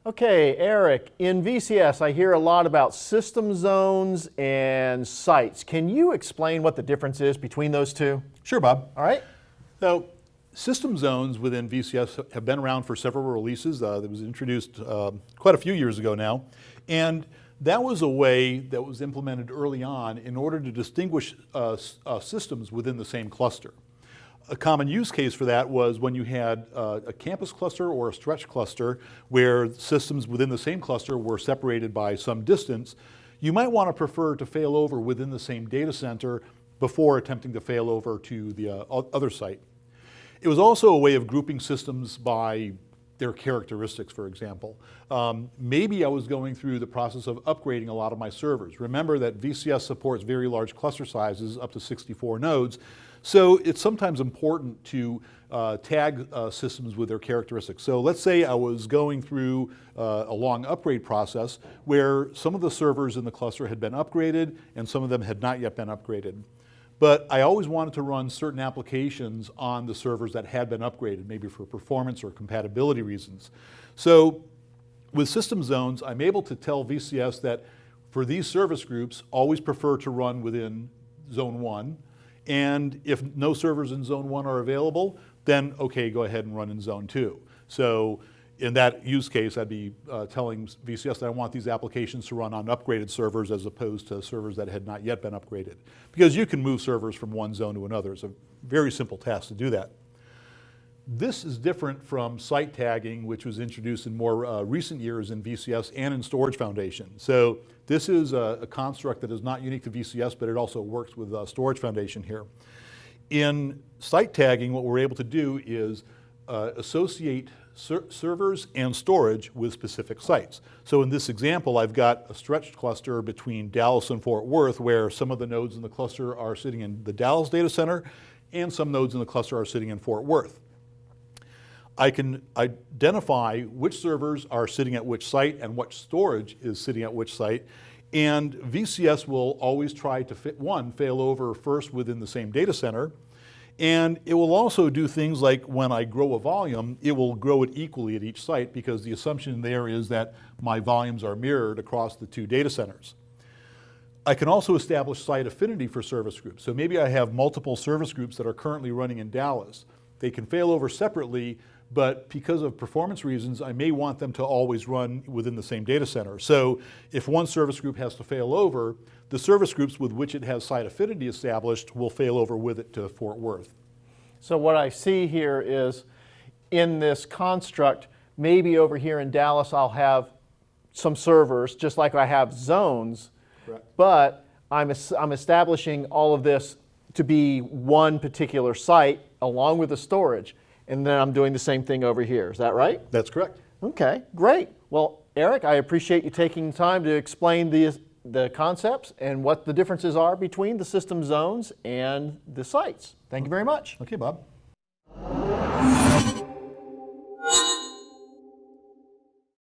Okay, Eric, in VCS I hear a lot about system zones and sites. Can you explain what the difference is between those two? Sure, Bob. All right. So, system zones within VCS have been around for several releases. That was introduced quite a few years ago now. And that was a way that was implemented early on in order to distinguish systems within the same cluster. A common use case for that was when you had a campus cluster or a stretch cluster where systems within the same cluster were separated by some distance. You might want to prefer to fail over within the same data center before attempting to fail over to the other site. It was also a way of grouping systems by their characteristics, for example. Maybe I was going through the process of upgrading a lot of my servers. Remember that VCS supports very large cluster sizes, up to 64 nodes. So it's sometimes important to tag systems with their characteristics. So let's say I was going through a long upgrade process where some of the servers in the cluster had been upgraded and some of them had not yet been upgraded. But I always wanted to run certain applications on the servers that had been upgraded, maybe for performance or compatibility reasons. So with system zones, I'm able to tell VCS that for these service groups, always prefer to run within zone 1. And if no servers in zone 1 are available, then okay, go ahead and run in zone 2. So in that use case, I'd be telling VCS that I want these applications to run on upgraded servers as opposed to servers that had not yet been upgraded. Because you can move servers from one zone to another. It's a very simple task to do that. This is different from site tagging, which was introduced in more recent years in VCS and in Storage Foundation. So this is a construct that is not unique to VCS, but it also works with Storage Foundation here. In site tagging, what we're able to do is associate servers and storage with specific sites. So in this example, I've got a stretched cluster between Dallas and Fort Worth, where some of the nodes in the cluster are sitting in the Dallas data center, and some nodes in the cluster are sitting in Fort Worth. I can identify which servers are sitting at which site and what storage is sitting at which site. And VCS will always try to fail over first within the same data center. And it will also do things like when I grow a volume, it will grow it equally at each site because the assumption there is that my volumes are mirrored across the two data centers. I can also establish site affinity for service groups. So maybe I have multiple service groups that are currently running in Dallas. They can fail over separately, but because of performance reasons, I may want them to always run within the same data center. So if one service group has to fail over, the service groups with which it has site affinity established will fail over with it to Fort Worth. So what I see here is in this construct, maybe over here in Dallas I'll have some servers, just like I have zones, correct, but I'm establishing all of this to be one particular site along with the storage. And then I'm doing the same thing over here. Is that right? That's correct. Okay, great. Well, Eric, I appreciate you taking time to explain the concepts and what the differences are between the system zones and the sites. Thank you very much. Okay, Bob.